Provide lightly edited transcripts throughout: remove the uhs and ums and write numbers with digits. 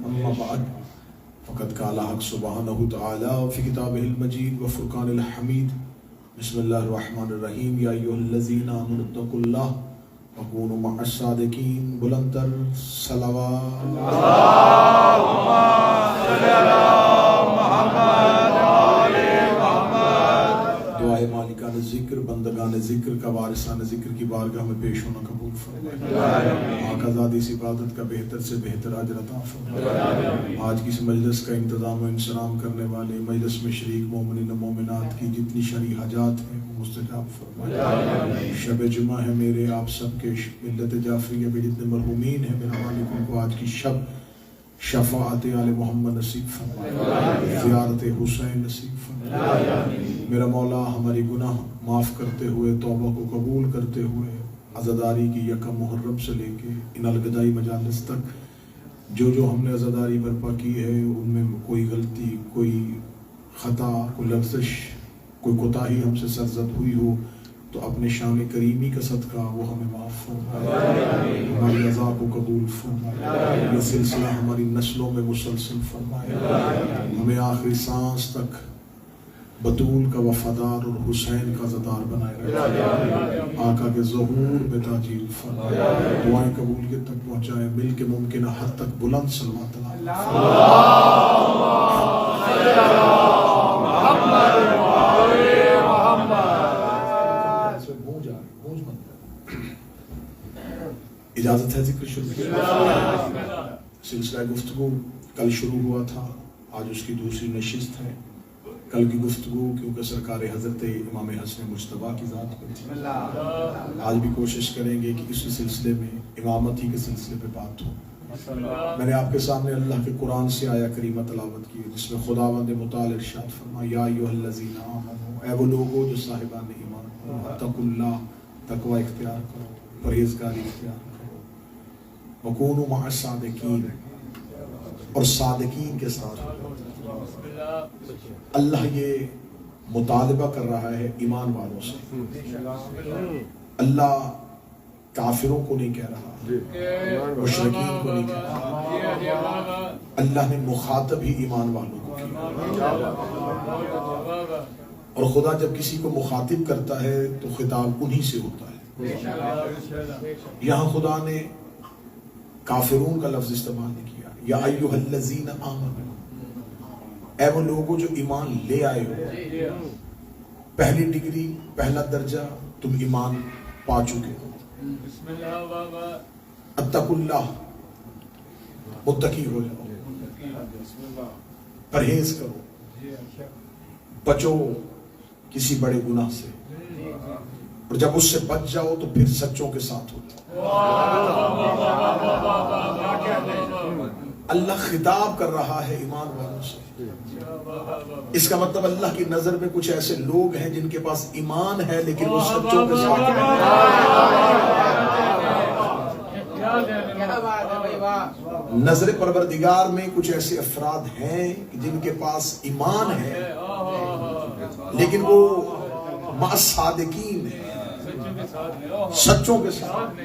أما بعد فقد قال حق سبحانه وتعالى في كتابه المجيد وفرقان الحميد بسم الله الرحمن الرحيم يا أيها الذين آمنوا اتقوا الله وكونوا مع الصادقين بلندر صلوات اللهم صل على محمد وآل محمد دعائے مالکان ذکر بندگان ذکر کا وارثان ذکر کی بارگاہ میں پیش ہونا قبول فرمائے آقا ذات اس عبادت کا بہتر سے بہتر اجر عطا فرمائے آج کی اس مجلس کا انتظام و انصرام کرنے والے مجلس میں شریک مومنین و مومنات کی جتنی شرعی حاجات ہیں وہ مستجاب فرمائے شب جمعہ ہے میرے آپ سب کے ملت جعفریہ میں جتنے مرحومین ہیں میرا مالکوں کو آج کی شب شفاعت آل محمد نصیب فرمائے زیارت حسین نصیب فرمائے میرا مولا ہماری گناہ معاف کرتے ہوئے توبہ کو قبول کرتے ہوئے عزاداری کی یکم محرم سے لے کے ان الوداعی مجالس تک جو ہم نے عزاداری برپا کی ہے ان میں کوئی غلطی کوئی خطا کوئی لغزش کوئی کوتاہی ہم سے سرزد ہوئی ہو تو اپنے شان کریمی کا صدقہ وہ ہمیں معاف فرمائے ہماری عزا کو قبول فرمائے یہ سلسلہ ہماری نسلوں میں مسلسل فرمائے ہمیں آخری سانس تک بطول کا وفادار اور حسین کا عزادار بنائے رکھے آقا کے ظہور میں تاجیل فرمائے دعائیں قبول کے تک پہنچائے مل کے ممکنہ حد تک بلند صلوات اجازت ہے ذکر شروع سلسلہ گفتگو کل شروع ہوا تھا آج اس کی دوسری نشست ہے کل کی گفتگو کیونکہ سرکار حضرت امام حسن مجتبیٰ کی ذات پر تھی آج بھی کوشش کریں گے کہ اسی سلسلے میں امامت ہی کے سلسلے پہ بات ہو میں نے آپ کے سامنے اللہ کے قرآن سے آیا کریمہ تلاوت کی جس میں خداوند متعال ارشاد فرمایا یا ایھا الذین آمنوا اے وہ لوگو جو صاحبان ایمان اتقوا اللہ تقوی اختیار کرو پرہیزگاری اختیار کرو وکونوا مع الصادقین اور صادقین کے ساتھ اللہ یہ مطالبہ کر رہا ہے ایمان والوں سے اللہ کافروں کو نہیں کہہ رہا مشرکین کو نہیں کہہ رہا اللہ نے مخاطب ہی ایمان والوں کو کیا اور خدا جب کسی کو مخاطب کرتا ہے تو خطاب انہی سے ہوتا ہے یہاں خدا نے کافرون کا لفظ استعمال نہیں کیا یا ایھا الذین آمنوا اے وہ لوگوں جو ایمان لے آئے ہو پہلی ڈگری پہلا درجہ تم ایمان پا چکے ہو اتقوا اللہ متقی ہو جاؤ پرہیز کرو بچو کسی بڑے گناہ سے اور جب اس سے بچ جاؤ تو پھر سچوں کے ساتھ ہو جاؤ اللہ خطاب کر رہا ہے ایمان والوں سے اس کا مطلب اللہ کی نظر میں کچھ ایسے لوگ ہیں جن کے پاس ایمان ہے لیکن وہ سچوں کے ساتھ ہیں نظر پروردگار میں کچھ ایسے افراد ہیں جن کے پاس ایمان ہے لیکن وہ مع صادقین ہیں سچوں کے ساتھ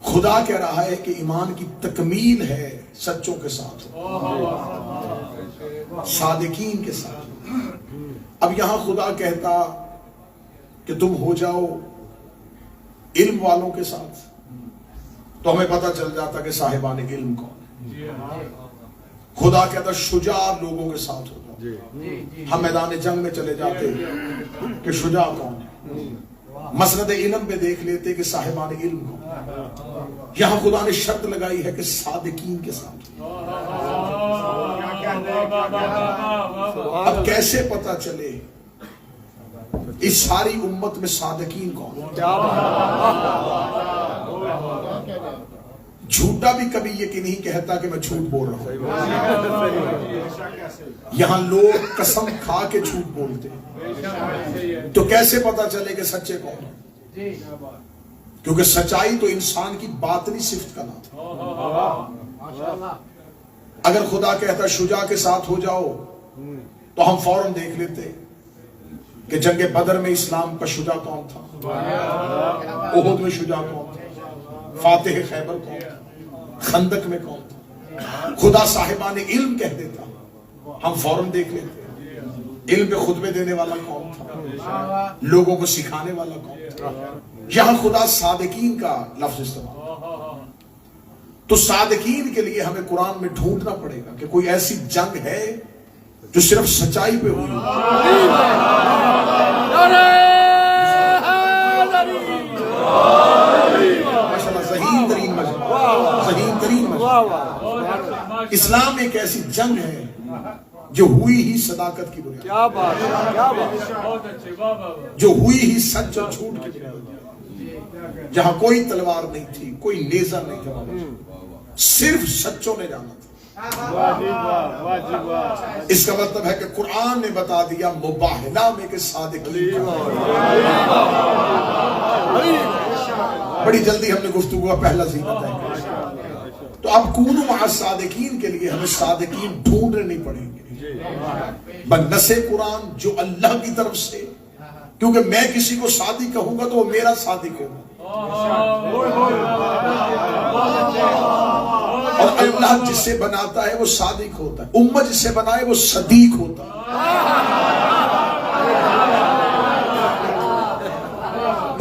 خدا کہہ رہا ہے کہ ایمان کی تکمیل ہے سچوں کے ساتھ صادقین کے ساتھ اب یہاں خدا کہتا کہ تم ہو جاؤ علم والوں کے ساتھ تو ہمیں پتہ چل جاتا کہ صاحبان علم کون ہے خدا کہتا شجاع لوگوں کے ساتھ ہو جاؤ ہم میدان جنگ میں چلے جاتے کہ شجاع کون ہے مسند علم پہ دیکھ لیتے کہ صاحبان علم کون یہاں خدا نے شرط لگائی ہے کہ صادقین کے ساتھ اب کیسے پتہ چلے اس ساری امت میں صادقین کون جھوٹا بھی کبھی یہ کہ نہیں کہتا کہ میں جھوٹ بول رہا ہوں یہاں لوگ قسم کھا کے جھوٹ بولتے ہیں تو کیسے پتہ چلے کہ سچے کون ہیں کیونکہ سچائی تو انسان کی باطنی صفت کا نام ہے اگر خدا کہتا شجاع کے ساتھ ہو جاؤ تو ہم فوراً دیکھ لیتے کہ جنگ بدر میں اسلام کا شجاع کون تھا احد میں شجاع کون تھا فاتح خیبر کون تھا؟ خندق میں کون تھا؟ خدا صاحبان علم کہہ دیتا ہم فوراً دیکھ لیتے، علم پہ خطبے دینے والا کون تھا، لوگوں کو سکھانے والا کون تھا۔ یہاں خدا صادقین کا لفظ استعمال، تو صادقین کے لیے ہمیں قرآن میں ڈھونڈنا پڑے گا کہ کوئی ایسی جنگ ہے جو صرف سچائی پہ ہوئی، ذہین ترین مجمع۔ اسلام ایک ایسی جنگ ہے جو ہوئی ہی صداقت کی بنیاد، جو ہوئی ہی سچ اور جھوٹ کی بنیاد، جہاں کوئی تلوار نہیں تھی، کوئی نیزہ نہیں تھا، صرف سچوں نے جانا تھا۔ اس کا مطلب ہے کہ قرآن نے بتا دیا مباہلہ میں کہ صادقین، بڑی جلدی ہم نے گفتگو کا پہلا زینت ہے، تو اب کونوا مع الصادقین کے لیے ہمیں صادقین ڈھونڈنے نہیں پڑیں گے بنص قرآن جو اللہ کی طرف سے، کیونکہ میں کسی کو صادق کہوں گا تو وہ میرا صادق ہوگا، اور اللہ جس سے بناتا ہے وہ صادق ہوتا ہے، امت جس سے بنائے وہ صدیق ہوتا ہے۔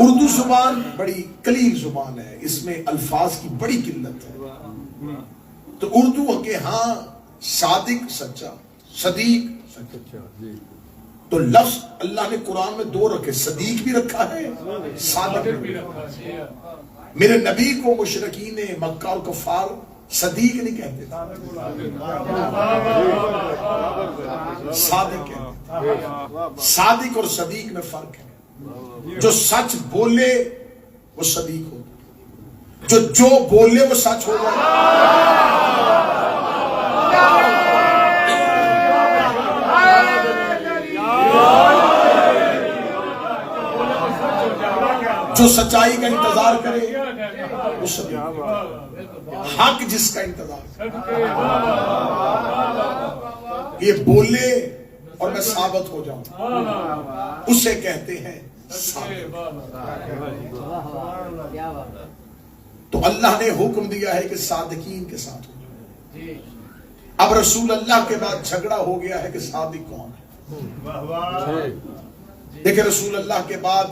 اردو زبان بڑی قلیل زبان ہے، اس میں الفاظ کی بڑی قلت ہے، تو اردو کے ہاں صادق سچا، صدیق سچا، تو لفظ اللہ نے قرآن میں دو رکھے، صدیق بھی رکھا ہے، صادق بھی رکھا ہے۔ میرے نبی کو مشرکین مکہ اور کفار صدیق نہیں کہتے تھے، صادق کہتے تھے۔ صادق اور صدیق میں فرق ہے، جو سچ بولے وہ صدیق ہوتا، جو بولے وہ سچ ہو جائے۔ جو سچائی کا انتظار کرے وہ صدیق، حق جس کا انتظار کرے، یہ بولے اور میں ثابت ہو جاؤں اسے کہتے ہیں صادق۔ تو اللہ نے حکم دیا ہے کہ صادقین کے ساتھ ہو جاؤ۔ اب رسول اللہ کے بعد جھگڑا ہو گیا ہے کہ صادق کون ہے۔ دیکھیں رسول اللہ کے بعد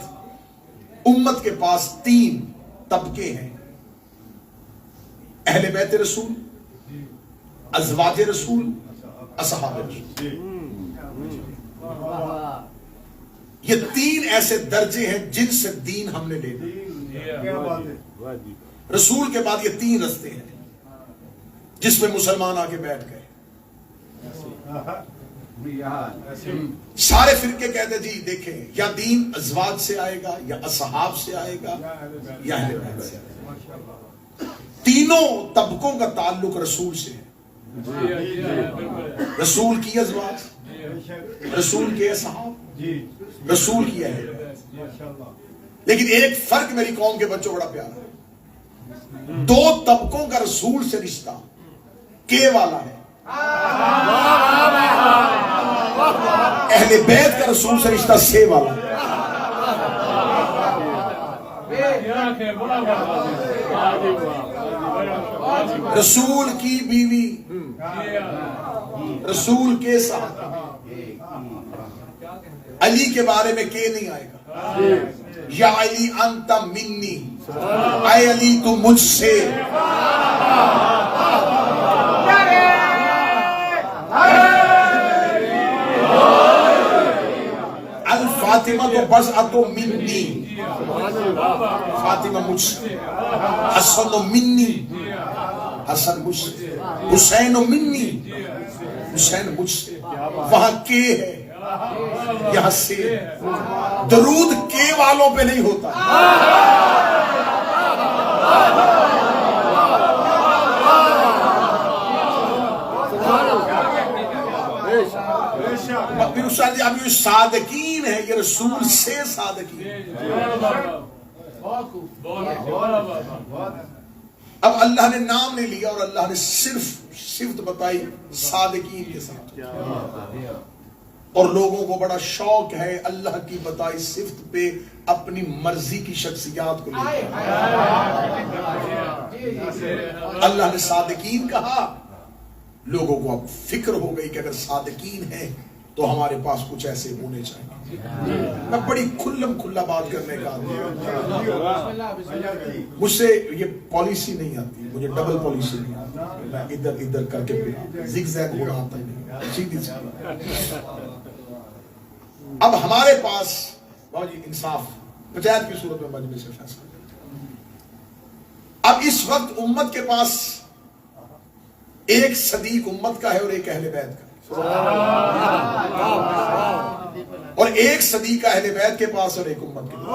امت کے پاس 3 طبقے ہیں، اہل بیت رسول، ازواج رسول، اصحاب رسول۔ یہ 3 ایسے درجے ہیں جن سے دین ہم نے لینا۔ رسول کے بعد یہ 3 رستے ہیں جس میں مسلمان آ کے بیٹھ گئے۔ سارے فرقے کہتے جی دیکھیں یا دین ازواج سے آئے گا، یا اصحاب سے آئے گا، یا اہل بیت سے آئے گا۔ تینوں طبقوں کا تعلق رسول سے ہے، رسول کی ازواج، رسول کے اصحاب، رسول کی اہل بیت۔ لیکن ایک فرق میری قوم کے بچوں بڑا پیارا ہے، 2 طبقوں کا رسول سے رشتہ کے والا ہے، اہل بیت کا رسول سے رشتہ سے والا ہے۔ رسول کی بیوی، رسول کے ساتھ، علی کے بارے میں کہ نہیں آئے گا، یا علی انت منی، اے علی تو مجھ سے۔ الفاطمہ تو بضعۃ منی، فاطمہ مجھ سے، حسن منی، حسن مجھ سے، حسین منی، حسین مجھ سے۔ وہاں کے ہے، یہاں سے۔ درود کے والوں پہ نہیں ہوتا، اب یہ صادقین ہے، یہ رسول سے صادقین۔ اب اللہ نے نام نہیں لیا اور اللہ نے صرف صفت بتائی صادقین کے ساتھ۔ اور لوگوں کو بڑا شوق ہے اللہ کی بتائی صفت پہ اپنی مرضی کی شخصیات کو لے کر۔ اللہ نے صادقین کہا، لوگوں کو اب فکر ہو گئی کہ اگر صادقین ہیں تو ہمارے پاس کچھ ایسے ہونے چاہیے۔ میں بڑی کھلم کھلا بات کرنے کا مجھ سے یہ پالیسی نہیں آتی، مجھے ڈبل پالیسی نہیں آتی، میں ادھر ادھر کر کے زگ زیگ ہونا آتا نہیں، سیدھی سیدھی۔ اب ہمارے پاس بابا جی انصاف پنچایت کی صورت میں مجلس سے فیصلہ، اب اس وقت امت کے پاس ایک صدیق امت کا ہے اور ایک اہل بیت کا، اور ایک صدیق اہل بیت کے پاس اور ایک امت کے پاس۔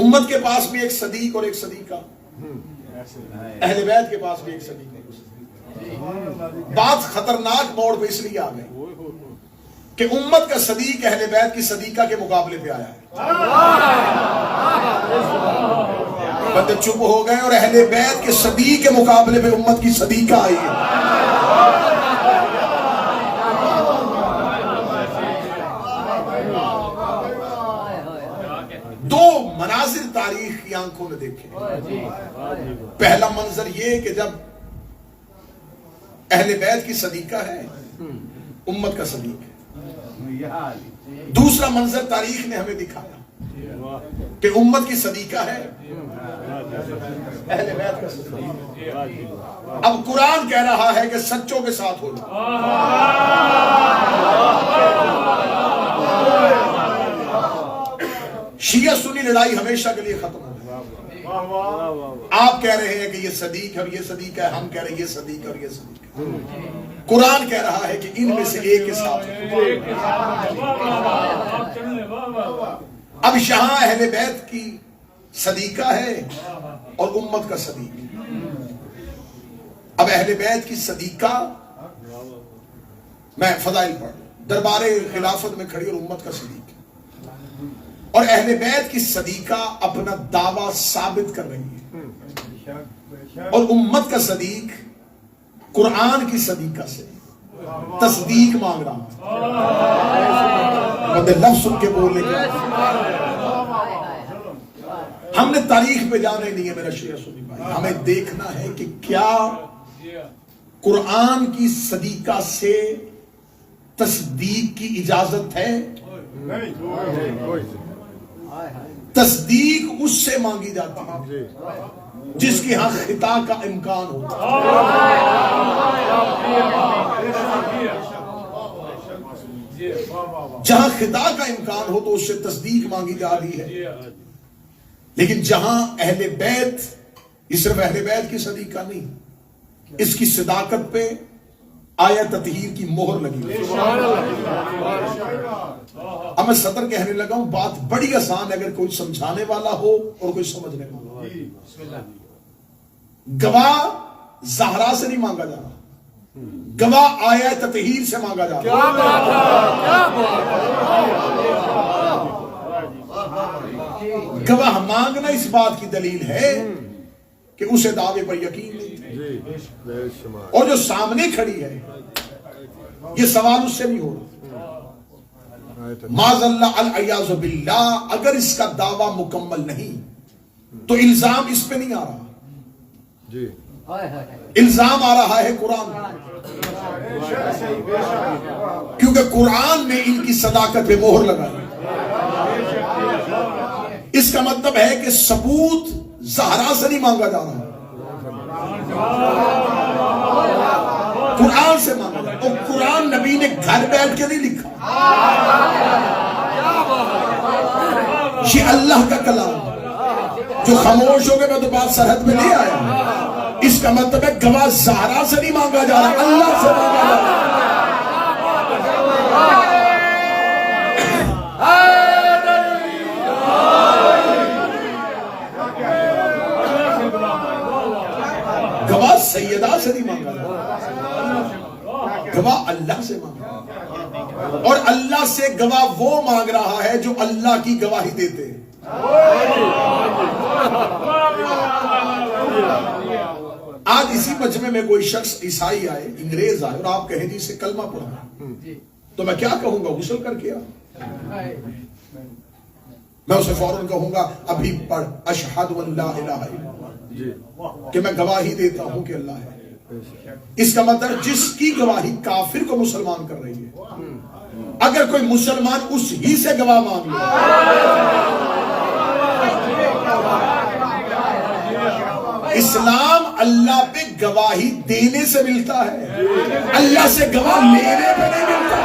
امت کے پاس بھی ایک صدیق اور ایک صدیقہ، اہل بیت کے پاس بھی ایک صدیق۔ بات خطرناک موڑ پہ اس لیے آ گئی کہ امت کا صدیق اہل بیت کی صدیقہ کے مقابلے پہ آیا ہے، بندے چپ ہو گئے، اور اہل بیت کے صدیق کے مقابلے پہ امت کی صدیقہ آئی ہے۔ دو مناظر تاریخ کی آنکھوں نے دیکھے۔ پہلا منظر یہ کہ جب اہل بیت کی صدیقہ ہے، امت کا صدیق ہے۔ دوسرا منظر تاریخ نے ہمیں دکھایا کہ امت کی صدیقہ ہے، اہل بیت کا صدیق ہے۔ اب قرآن کہہ رہا ہے کہ سچوں کے ساتھ ہو جاؤ۔ شیعہ سنی لڑائی ہمیشہ کے لیے ختم ہو جائے۔ آپ کہہ رہے ہیں کہ یہ صدیق ہے اور یہ صدیق ہے، ہم کہہ رہے ہیں یہ صدیق ہے اور یہ صدیق ہے۔ قرآن کہہ رہا ہے کہ ان میں سے ایک کے ساتھ ہو۔ اب یہاں اہل بیت کی صدیقہ ہے اور امت کا صدیق۔ اب اہل بیت کی صدیقہ میں فضائل پڑھ، دربار خلافت میں کھڑی اور امت کا صدیق، اور اہل بیت کی صدیقہ اپنا دعویٰ ثابت کر رہی ہے، اور امت کا صدیق قرآن کی صدیقہ سے تصدیق مانگ رہا ہے۔ بندے لفظ سن کے بولنے کے ہم نے تاریخ پہ جانا ہی نہیں ہے میرا شیعہ سنی بھائی، ہمیں دیکھنا ہے کہ کیا قرآن کی صدیقہ سے تصدیق کی اجازت ہے۔ تصدیق اس سے مانگی جاتی ہے جس کی ہاں خطا کا امکان ہوتا ہے۔ جہاں خطا کا امکان ہو تو اس سے تصدیق مانگی جا رہی ہے، لیکن جہاں اہل بیت، یہ صرف اہل بیت کی صدیقہ نہیں، اس کی صداقت پہ آیت تطہیر کی مہر لگی۔ اب میں سطر کہنے لگا ہوں، بات بڑی آسان ہے اگر کوئی سمجھانے والا ہو اور کوئی سمجھنے والا ہو۔ گواہ زہرا سے نہیں مانگا جا رہا، گواہ آیت تطہیر سے مانگا جا رہا۔ گواہ مانگنا اس بات کی دلیل ہے کہ اسے دعوے پر یقین نہیں، اور جو سامنے کھڑی ہے یہ سوال اس سے نہیں ہو رہا۔ معاذ اللہ العیاذ باللہ، اگر اس کا دعویٰ مکمل نہیں تو الزام اس پہ نہیں آ رہا، الزام آ رہا ہے قرآن، کیونکہ قرآن نے ان کی صداقت پہ مہر لگائی۔ اس کا مطلب ہے کہ ثبوت زہرا سے نہیں مانگا جا رہا، قرآن سے مانگا جا رہا، اور قرآن نبی نے گھر بیٹھ کے نہیں لکھا، یہ اللہ کا کلام جو خاموش ہو گئے، میں تو بات سرحد میں نہیں آیا۔ اس کا مطلب ہے گواہ زہرا سے نہیں مانگا جا رہا، اللہ سے مانگا جا رہا۔ گواہ سیدہ سے نہیں مانگا جا رہا، گواہ اللہ سے مانگا، اور اللہ سے گواہ وہ مانگ رہا ہے جو اللہ کی گواہی دیتے ہیں۔ آج اسی مجمع میں کوئی شخص عیسائی آئے، انگریز آئے اور آپ کہیں جی سے کلمہ پڑھا، تو میں کیا کہوں گا؟ غسل کر کے آ، میں اسے فوراً کہوں گا ابھی پڑھ اشہد ان لا الہ الا اللہ، کہ میں گواہی دیتا ہوں کہ اللہ ہے۔ اس کا مطلب جس کی گواہی کافر کو مسلمان کر رہی ہے، اگر کوئی مسلمان اس ہی سے گواہ مانگ لے، اسلام اللہ پہ گواہی دینے سے ملتا ہے، اللہ سے گواہ لینے پہ نہیں ملتا۔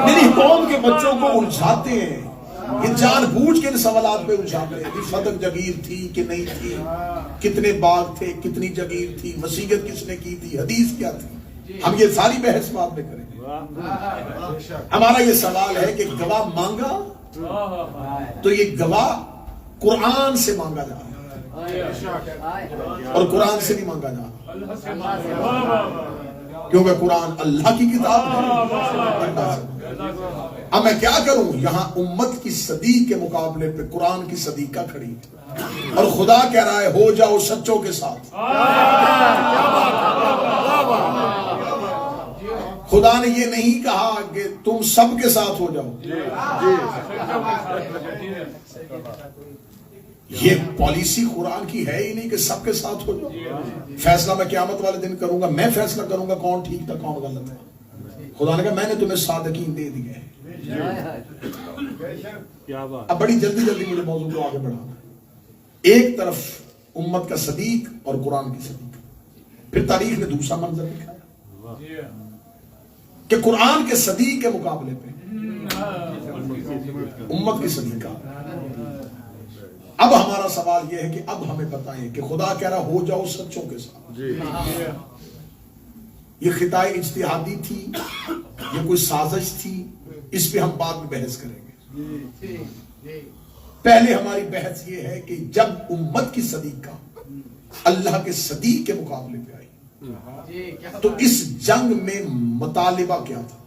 میری قوم کے بچوں کو الجھاتے ہیں، یہ جان بوجھ کے ان سوالات پہ الجھاتے ہیں، فتح جگیر تھی کہ نہیں تھی، کتنے باغ تھے، کتنی جگیر تھی، وصیت کس نے کی تھی، حدیث کیا تھی، ہم یہ ساری بحث بعد میں کریں۔ ہمارا یہ سوال ہے کہ گواہ مانگا تو یہ گواہ قرآن سے مانگا جا رہا ہے اور قرآن سے نہیں مانگا جا رہا، کیونکہ قرآن اللہ کی کتاب ہے۔ اب میں کیا کروں؟ یہاں امت کی صدیق کے مقابلے پہ قرآن کی صدیقہ کھڑی ہے اور خدا کہہ رہا ہے ہو جاؤ سچوں کے ساتھ۔ خدا نے یہ نہیں کہا کہ تم سب کے ساتھ ہو جاؤ، یہ پالیسی قرآن کی ہے ہی نہیں کہ سب کے ساتھ ہو جاؤ۔ فیصلہ میں قیامت والے دن کروں گا، میں فیصلہ کروں گا کون ٹھیک تھا کون غلط ہے۔ خدا نے کہا میں نے تمہیں صادقین دے دیے ہیں۔ اب بڑی جلدی جلدی مجھے موضوع کو آگے بڑھانا ہے۔ ایک طرف امت کا صدیق اور قرآن کی صدیق، پھر تاریخ نے دوسرا منظر دکھایا کہ قرآن کے صدیق کے مقابلے پہ امت کی صدیقہ۔ اب ہمارا سوال یہ ہے کہ اب ہمیں بتائیں کہ خدا کہہ رہا ہو جاؤ سچوں کے ساتھ، یہ خطائے اجتہادی تھی، یہ کوئی سازش تھی، اس پہ ہم بعد میں بحث کریں گے۔ پہلے ہماری بحث یہ ہے کہ جب امت کی صدیقہ اللہ کے صدیق کے مقابلے پہ آئی تو اس جنگ میں مطالبہ کیا تھا؟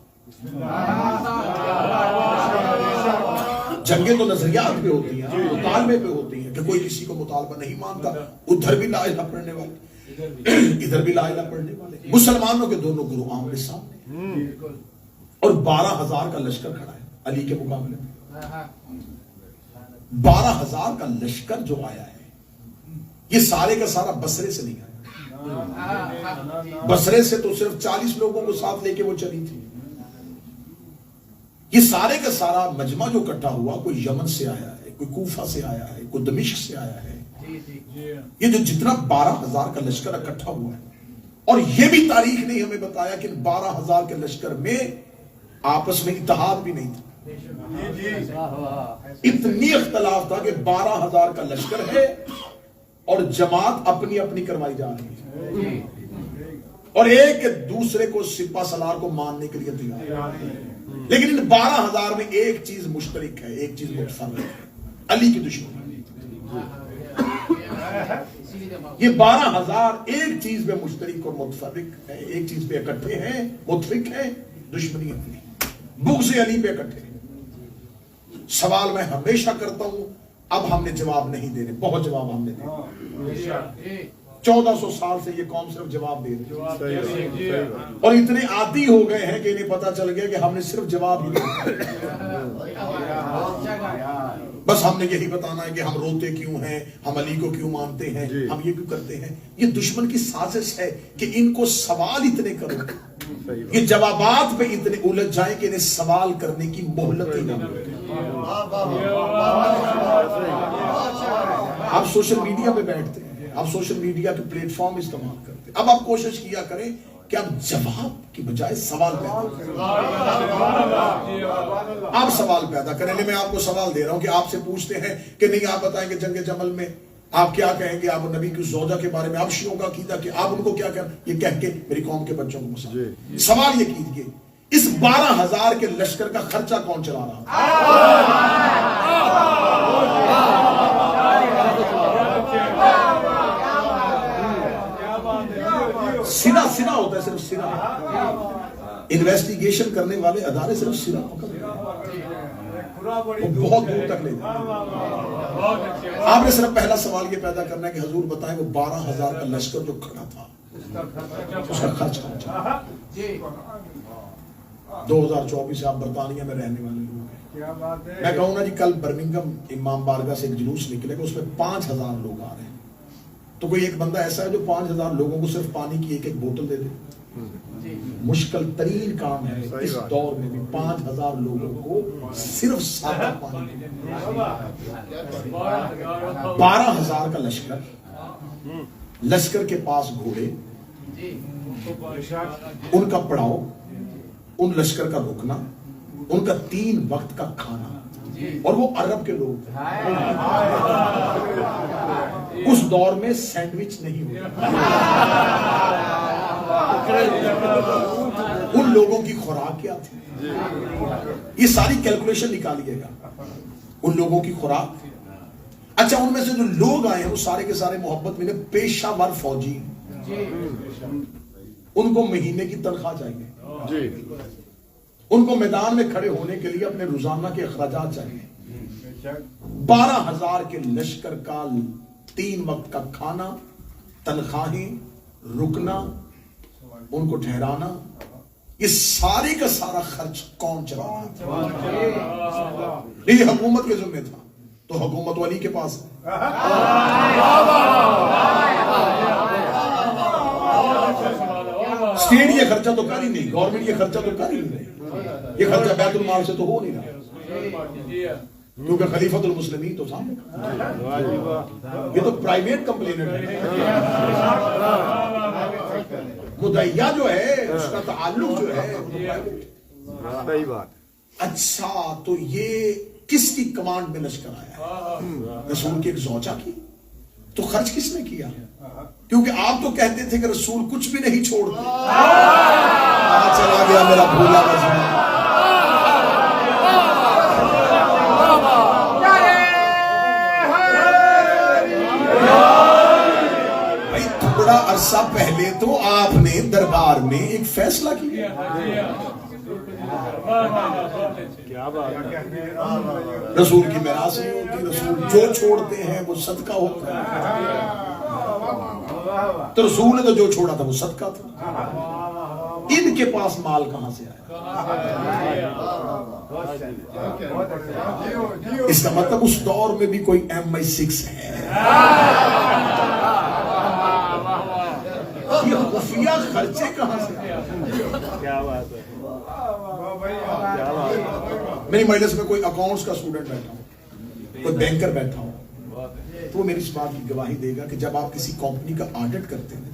جنگیں تو نظریات پہ ہوتی ہیں، مطالبے پہ ہوتی ہیں کہ کوئی کسی کو مطالبہ نہیں مانتا، ادھر بھی لا الہ پڑھنے والے ادھر بھی لا الہ پڑھنے والے، مسلمانوں کے دونوں گروہ آمنے سامنے، اور 12,000 کا لشکر کھڑا ہے علی کے مقابلے میں۔ 12,000 کا لشکر جو آیا ہے یہ سارے کا سارا بصرے سے نہیں آیا، بصرے سے تو صرف 40 لوگوں کو ساتھ لے کے وہ چلی تھی۔ یہ سارے کا سارا مجمع جو اکٹھا ہوا، کوئی یمن سے آیا ہے، کوئی کوفہ سے آیا ہے، کوئی دمشق سے آیا ہے، یہ جو جتنا 12,000 کا لشکر اکٹھا ہوا ہے، اور یہ بھی تاریخ نے ہمیں بتایا کہ 12,000 کے لشکر میں آپس میں اتحاد بھی نہیں تھا، اتنی اختلاف تھا کہ 12,000 کا لشکر ہے اور جماعت اپنی اپنی کروائی جا رہی ہے، اور ایک دوسرے کو سپہ سالار کو ماننے کے لیے تیار ہے، لیکن ان 12,000 میں ایک چیز مشترک ہے، ایک چیز متفرق ہے، علی کی دشمنی۔ یہ 12,000 ایک چیز میں مشترک اور متفرق ہے، ایک چیز پہ اکٹھے ہیں، متفق ہیں، دشمنی اپنی، بغض علی پہ اکٹھے ہیں۔ سوال میں ہمیشہ کرتا ہوں، اب ہم نے جواب نہیں دینے، بہت جواب ہم نے دینے، 1400 سال سے یہ قوم صرف جواب دے رہی ہے، اور اتنے عادی ہو گئے ہیں کہ انہیں پتا چل گیا کہ ہم نے صرف جواب ہی دیا، بس ہم نے یہی بتانا ہے کہ ہم روتے کیوں ہیں، ہم علی کو کیوں مانتے ہیں، ہم یہ کیوں کرتے ہیں۔ یہ دشمن کی سازش ہے کہ ان کو سوال اتنے کرو، یہ جوابات پہ اتنے الجھ جائیں کہ انہیں سوال کرنے کی مہلت ہی نہ ملے۔ آپ سوشل میڈیا پہ بیٹھتے ہیں، آپ سوشل میڈیا کے پلیٹ فارم استعمال کرتے ہیں، اب آپ کوشش کیا کریں کہ آپ جواب کی بجائے سوال پیدا کریں، آپ سوال پیدا کریں۔ میں آپ کو سوال دے رہا ہوں کہ آپ سے پوچھتے ہیں کہ نہیں آپ بتائیں کہ جنگ جمل میں آپ کیا کہیں گے، آپ نبی کی زوجہ کے بارے میں، آپ شیعوں کا عقیدہ کہ آپ ان کو کیا کہیں، یہ کہہ کے میری قوم کے بچوں کو مسئلہ سوال یہ کیجئے، اس 12,000 کے لشکر کا خرچہ کون چلا رہا؟ سیدھا سرا ہوتا ہے، صرف سرا. انویسٹیگیشن کرنے والے ادارے صرف سرا پکڑ وہ بہت دور تک لے جائیں. آپ نے صرف پہلا سوال یہ پیدا کرنا ہے کہ حضور بتائیں وہ 12,000 کا لشکر جو کھڑا تھا اس کا خرچ کہاں چلا؟ 2024 سے آپ برطانیہ میں رہنے والے لوگ ہیں. میں کہوں نا جی کل برمنگم امام بارگاہ سے ایک جلوس نکلے گا، اس میں 5,000 لوگ آ رہے ہیں. تو کوئی ایک بندہ ایسا ہے جو 5,000 لوگوں کو صرف پانی کی ایک بوتل دے دے؟ مشکل ترین کام ہے اس دور میں بھی 5,000 لوگوں کو صرف سادہ پانی. 12,000 کا لشکر، لشکر کے پاس گھوڑے، ان کا پڑاؤ، ان لشکر کا رکنا، ان کا 3 وقت کا کھانا، اور وہ عرب کے لوگ تھے. اس دور میں سینڈوچ نہیں ہوتا. ان لوگوں کی خوراک کیا تھی؟ یہ ساری کیلکولیشن نکالیے گا. ان لوگوں کی خوراک، اچھا ان میں سے جو لوگ آئے ہیں وہ سارے کے سارے محبت میں پیشہ ور فوجی، ان کو مہینے کی تنخواہ چاہیے، ان کو میدان میں کھڑے ہونے کے لیے اپنے روزانہ کے اخراجات چاہیے. 12,000 کے لشکر کا 3 وقت کا کھانا، تنخواہیں، رکنا، ان کو ٹھہرانا، یہ سارے کا سارا خرچ کون چلا رہا تھا؟ یہ حکومت کے ذمہ تھا، تو حکومت والی کے پاس ہے. اسٹیٹ یہ خرچہ تو کر ہی نہیں، گورنمنٹ یہ خرچہ تو کر ہی نہیں، یہ خرچہ بیت المال سے تو ہو نہیں رہا، کیونکہ خلیفۃ المسلمین تو سامنے، یہ تو پرائیویٹ کمپلینٹ ہے. مدعیہ جو ہے اس کا تعلق جو ہے. اچھا تو یہ کس کی کمانڈ میں لشکر آیا ہے؟ رسول کی ایک زوجہ کی. تو خرچ کس نے کیا؟ کیونکہ آپ تو کہتے تھے کہ رسول کچھ بھی نہیں چھوڑتے. چلا گیا میرا بھولا رسول. بھائی تھوڑا عرصہ پہلے تو آپ نے دربار میں ایک فیصلہ کیا، رسول کی میراث نہیں ہوتی، رسول جو چھوڑتے ہیں وہ صدقہ ہوتا ہے. تو رسول نے تو جو چھوڑا تھا وہ صدقہ تھا. ان کے پاس مال کہاں سے آیا؟ اس کا مطلب اس دور میں بھی کوئی MI6 ہے. یہ خفیہ خرچے کہاں سے آئے؟ میری مجلس میں کوئی اکاؤنٹس کا اسٹوڈنٹ بیٹھا ہو، کوئی بینکر بیٹھا ہو، تو وہ میری اس بات کی گواہی دے گا کہ جب آپ کسی کمپنی کا آڈٹ کرتے ہیں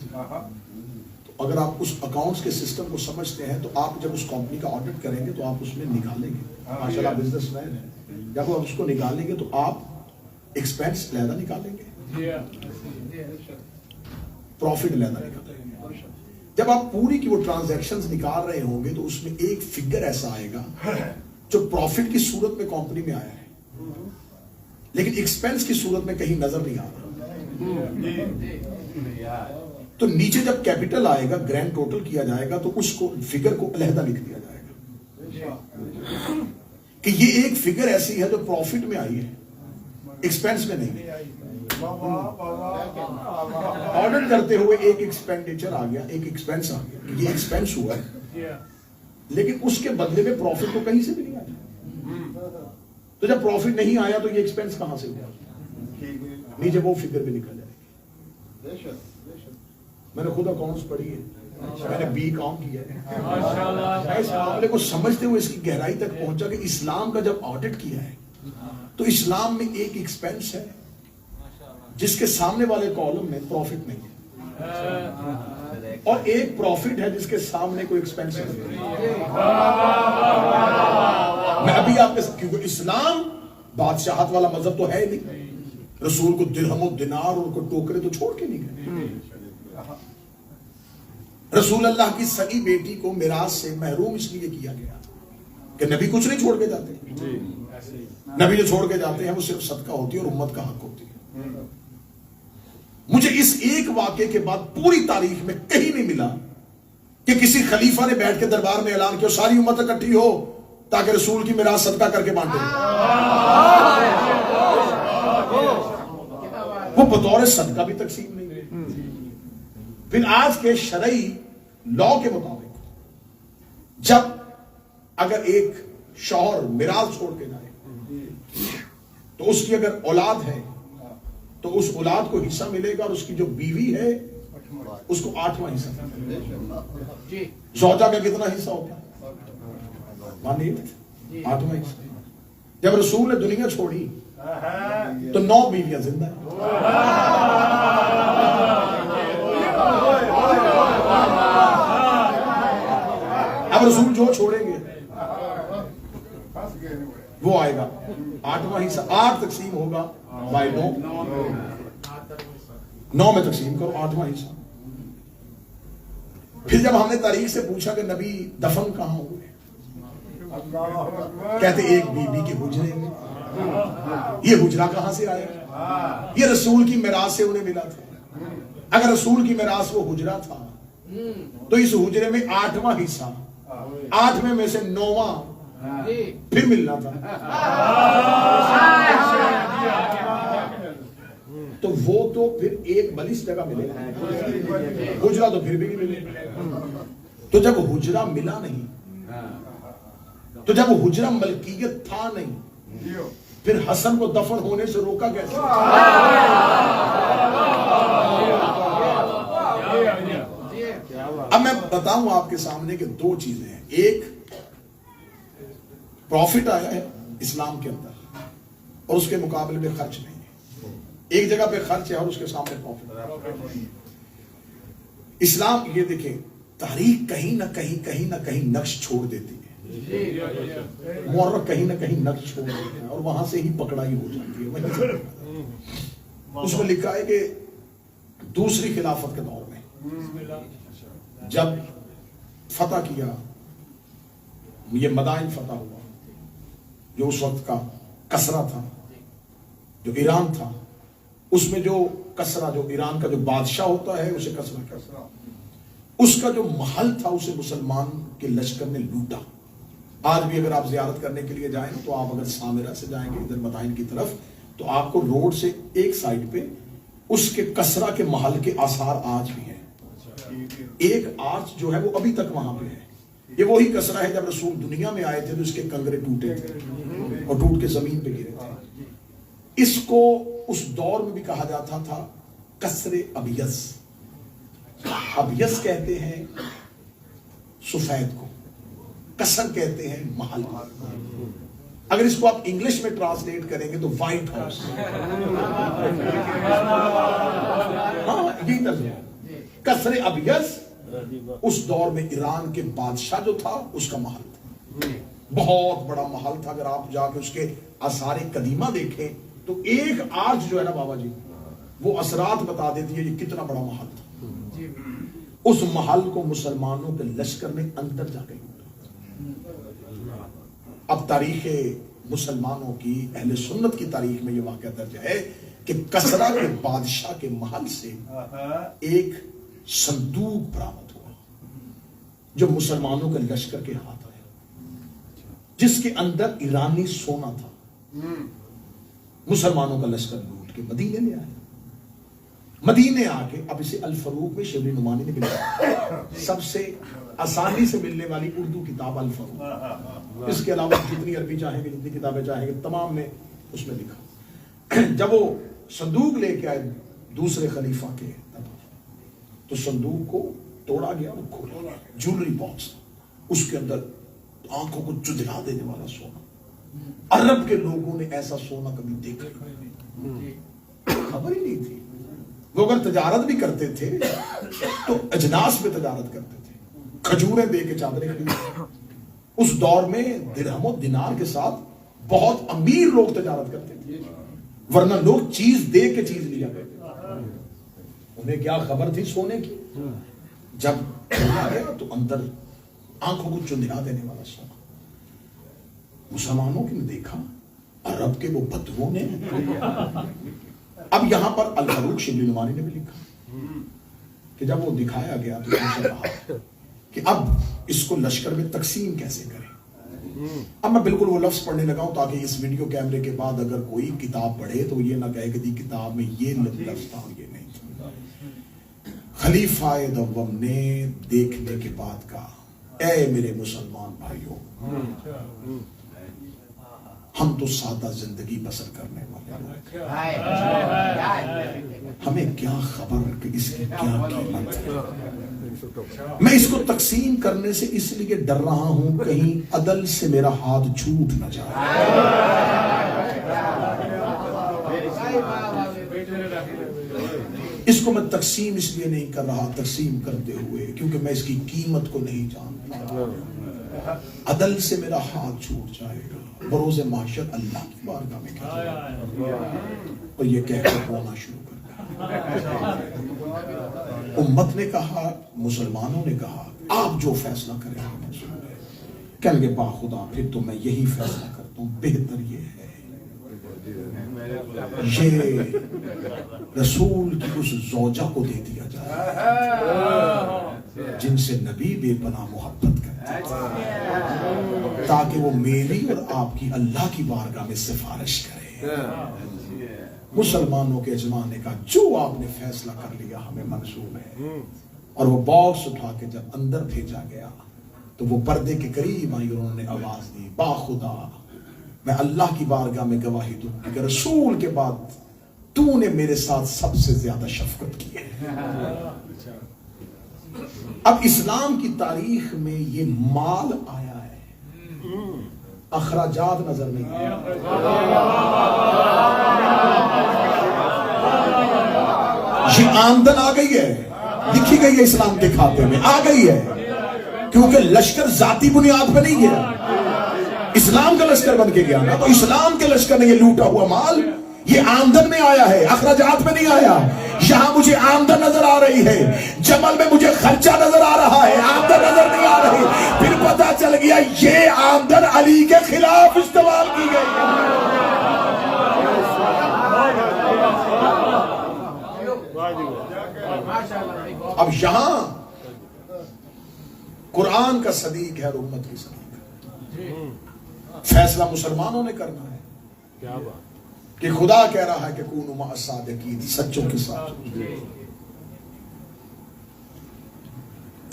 تو اگر آپ اس اکاؤنٹس کے سسٹم کو سمجھتے ہیں تو آپ جب اس کمپنی کا آڈٹ کریں گے تو آپ اس میں نکالیں گے، ماشاءاللہ بزنس مین ہے، جب آپ اس کو نکالیں گے تو آپ ایکسپینس علیحدہ نکالیں گے، پروفٹ علیحدہ نکالیں گے. جب آپ پوری کی وہ ٹرانزیکشنز نکال رہے ہوں گے تو اس میں ایک فگر ایسا آئے گا جو پروفٹ کی صورت میں کمپنی میں آیا ہے لیکن ایکسپینس کی صورت میں کہیں نظر نہیں آ رہا. تو نیچے جب کیپٹل آئے گا، گرینڈ ٹوٹل کیا جائے گا تو اس کو فگر کو علیحدہ لکھ دیا جائے گا کہ یہ ایک فگر ایسی ہے جو پروفٹ میں آئی ہے، ایکسپینس میں نہیں. آرڈر کرتے ہوئے ایک ایکسپینڈیچر آ گیا، ایک ایکسپینس آ گیا، یہ ایکسپینس ہوا ہے لیکن اس کے بدلے میں پروفٹ تو کہیں سے بھی نہیں آیا. تو جب پروفٹ نہیں آیا تو یہ ایکسپینس کہاں سے ہوا؟ نیچے وہ فگر بھی نکل جائے گی. میں نے خود اکاؤنٹس پڑھی ہے، میں نے بی کام کیا ہے. میں اس معاملے کو سمجھتے ہوئے اس کی گہرائی تک پہنچا کہ اسلام کا جب آڈٹ کیا ہے تو اسلام میں ایک ایکسپینس ہے جس کے سامنے والے کالم میں پروفٹ نہیں ہے اور ایک پروفٹ ہے جس کے سامنے کوئی ایکسپینس نہیں ہے. میں ابھی آپ کے ساتھ، کیونکہ اسلام بادشاہت والا مذہب تو ہے نہیں. رسول کو درہم و دینار اور کو ٹوکرے تو چھوڑ کے نہیں گئے. رسول اللہ کی سگی بیٹی کو میراث سے محروم اس لیے کیا گیا کہ نبی کچھ نہیں چھوڑ کے جاتے. نبی جو چھوڑ کے جاتے ہیں وہ صرف صدقہ ہوتی ہے اور امت کا حق ہوتی ہے. مجھے اس ایک واقعے کے بعد پوری تاریخ میں کہیں نہیں ملا کہ کسی خلیفہ نے بیٹھ کے دربار میں اعلان کیا ساری امت اکٹھی ہو تاکہ رسول کی میراث صدقہ کر کے بانٹے، وہ بطور صدقہ بھی تقسیم نہیں ہوئی۔ پھر آج کے شرعی لا کے مطابق جب اگر ایک شوہر میراث چھوڑ کے جائے تو اس کی اگر اولاد ہے تو اس اولاد کو حصہ ملے گا، اور اس کی جو بیوی ہے اس کو 8واں حصہ ملے گا۔ زوجہ کا کتنا حصہ ہوتا ہے؟ مانیے 8واں حصہ۔ جب رسول نے دنیا چھوڑی تو 9 بیویاں زندہ ہیں۔ اب رسول جو چھوڑیں گے وہ آئے گا 8واں حصہ، 8 تقسیم ہوگا بائی 9، 9 میں تقسیم کرو 8واں حصہ۔ پھر جب ہم نے تاریخ سے پوچھا کہ نبی دفن کہاں ہوئے، کہتے ایک بی بی کے حجرے میں۔ یہ حجرہ کہاں سے آیا؟ یہ رسول کی میراث سے انہیں ملا تھا۔ اگر رسول کی میراث وہ حجرہ تھا تو اس حجرے میں 8واں حصہ، 8 میں سے 9واں پھر ملنا تھا، تو وہ تو پھر ایک بلس جگہ ملے گا، حجرہ تو پھر بھی نہیں ملے۔ تو جب حجرہ ملا نہیں، تو جب حجرہ ملکیت تھا نہیں، پھر حسن کو دفن ہونے سے روکا کیسے؟ اب میں بتاؤں آپ کے سامنے کہ 2 چیزیں ہیں۔ ایک پروفٹ آیا ہے اسلام کے اندر اور اس کے مقابلے میں خرچ نہیں ہے۔ ایک جگہ پہ خرچ ہے اور اس کے سامنے پروفٹ۔ اسلام یہ دیکھیں تاریخ کہیں نہ کہیں نقش چھوڑ دیتی ہے، مورخ کہیں نہ کہیں نقش چھوڑ دیتے ہیں اور وہاں سے ہی پکڑائی ہو جاتی ہے۔ اس میں لکھا ہے کہ دوسری خلافت کے دور میں جب فتح کیا، یہ مدائن فتح ہوا جو اس وقت کا کسرا تھا، جو ایران تھا، اس میں جو کسرا، جو ایران کا جو بادشاہ ہوتا ہے اسے کسرا، اس کا جو محل تھا اسے مسلمان کے لشکر نے لوٹا۔ آج بھی اگر آپ زیارت کرنے کے لیے جائیں تو آپ اگر سامرا سے جائیں گے ادھر مدائن کی طرف تو آپ کو روڈ سے ایک سائڈ پہ اس کے کسرا کے محل کے آثار آج بھی ہیں۔ ایک آرچ جو ہے وہ ابھی تک وہاں پہ ہے۔ یہ وہی کسرا ہے جب رسول دنیا میں آئے تھے تو اس کے کنگرے ٹوٹے تھے اور ٹوٹ کے زمین پہ گرے تھے۔ اس کو اس دور میں بھی کہا جاتا تھا کسر ابیض۔ ابیض کہتے ہیں سفید کو، کسر کہتے ہیں محل۔ اگر اس کو آپ انگلش میں ٹرانسلیٹ کریں گے تو وائٹ ہاؤس، ہاں یہی ترجمہ۔ کسر ابیض اس دور میں ایران کے بادشاہ جو تھا اس کا محل تھا، بہت بڑا محل تھا۔ اگر آپ جا کے اس کے آثار قدیمہ دیکھیں تو ایک آرچ جو ہے نا بابا جی وہ اثرات بتا دیتی ہے یہ کتنا بڑا محل تھا۔ اس محل کو مسلمانوں کے لشکر نے اندر جا کے لوٹا۔ اب تاریخ مسلمانوں کی، اہل سنت کی تاریخ میں یہ واقعہ درج ہے کہ کسرا کے بادشاہ کے محل سے ایک صندوق برآمد ہوا جو مسلمانوں کے لشکر کے ہاتھ آیا، جس کے اندر ایرانی سونا تھا۔ مسلمانوں کا لشکر لوٹ کے مدینے لے آئے۔ مدینے آ کے اب اسے الفروق میں شبلی نعمانی نے ملا، سب سے آسانی سے ملنے والی اردو کتاب الفروق۔ اس کے علاوہ جتنی عربی چاہیں گے، جتنی کتابیں چاہیں گے، تمام میں اس میں لکھا۔ جب وہ صندوق لے کے آئے دوسرے خلیفہ کے تو صندوق کو توڑا گیا اور کھولا گیا، جولری باکس، اس کے اندر آنکھوں کو چدھلا دینے والا سونا۔ عرب کے لوگوں نے ایسا سونا کبھی دیکھا نہیں، خبر ہی نہیں تھی۔ وہ اگر تجارت بھی کرتے تھے تو اجناس میں تجارت کرتے تھے، کھجوریں دے کے چادریں خریدتے۔ اس دور میں درہم و دینار کے ساتھ بہت امیر لوگ تجارت کرتے تھے، ورنہ لوگ چیز دے کے چیز لیا کرتے تھے۔ انہیں کیا خبر تھی سونے کی؟ جب گیا تو اندر آنکھوں کو چندھلا دینے والا سونا۔ مسلمانوں نے دیکھا، عرب کے وہ بدووں نے۔ اب یہاں پر الفروق شبلی نعمانی نے بھی لکھا کہ جب وہ دکھایا گیا تو اسے کہا کہ اب اس کو لشکر میں تقسیم کیسے کریں. اب میں بالکل وہ لفظ پڑھنے لگا ہوں تاکہ اس ویڈیو کیمرے کے بعد اگر کوئی کتاب پڑھے تو یہ نہ کہے کہ دی کتاب میں یہ لفظ تھا اور یہ نہیں تھا. خلیفہ دوم نے دیکھنے کے بعد کہا اے میرے مسلمان بھائیوں، ہم تو سادہ زندگی بسر کرنے والے لوگ، ہمیں کیا خبر کہ اس کی کیا قیمت ہے. میں اس کو تقسیم کرنے سے اس لیے ڈر رہا ہوں کہیں عدل سے میرا ہاتھ چھوٹ نہ جائے. اس کو میں تقسیم اس لیے نہیں کر رہا تقسیم کرتے ہوئے کیونکہ میں اس کی قیمت کو نہیں جانتا. عدل سے میرا ہاتھ چھوٹ جائے گا، بروز محشر اللہ کی بارگاہ میں کیا جائے گا. اور یہ کہہ کر رونا شروع کر دیا. امت نے کہا، مسلمانوں نے کہا آپ جو فیصلہ کریں گے منظور ہے. کہنے گے با خدا پھر تو میں یہی فیصلہ کرتا ہوں، بہتر یہ ہے یہ رسول کی اس زوجہ کو دے دیا جائے جن سے نبی بے پناہ محبت کرتے تھے، تاکہ وہ میری اور آپ کی اللہ کی بارگاہ میں سفارش کرے. مسلمانوں کے اجماع نے کہا جو آپ نے فیصلہ کر لیا ہمیں منظور ہے. اور وہ باکس اٹھا کے جب اندر بھیجا گیا تو وہ پردے کے قریب آئی اور انہوں نے آواز دی با خدا میں اللہ کی بارگاہ میں گواہی دوں کہ رسول کے بعد تو نے میرے ساتھ سب سے زیادہ شفقت کی ہے. اب اسلام کی تاریخ میں یہ مال آیا ہے، اخراجات نظر نہیں آیا. یہ آمدن آ گئی ہے، لکھی گئی ہے اسلام کے کھاتے میں، آ گئی ہے کیونکہ لشکر ذاتی بنیاد پہ نہیں گیا، اسلام کا لشکر بن کے گیا نا. تو اسلام کے لشکر نے یہ لوٹا ہوا مال یہ آمدن میں آیا ہے، اخراجات میں نہیں آیا. یہاں مجھے آمدن نظر آ رہی ہے، جمل میں مجھے خرچہ نظر آ رہا ہے، آمدن نظر نہیں آ رہی. پھر پتا چل گیا یہ آمدن علی کے خلاف استعمال کی گئی. اب یہاں قرآن کا صدیق ہے اور امت کی صدیق ہے. فیصلہ مسلمانوں نے کرنا ہے. کیا بات کہ خدا کہہ رہا ہے کہ کونوا مع الصادقین، سچوں کے ساتھ.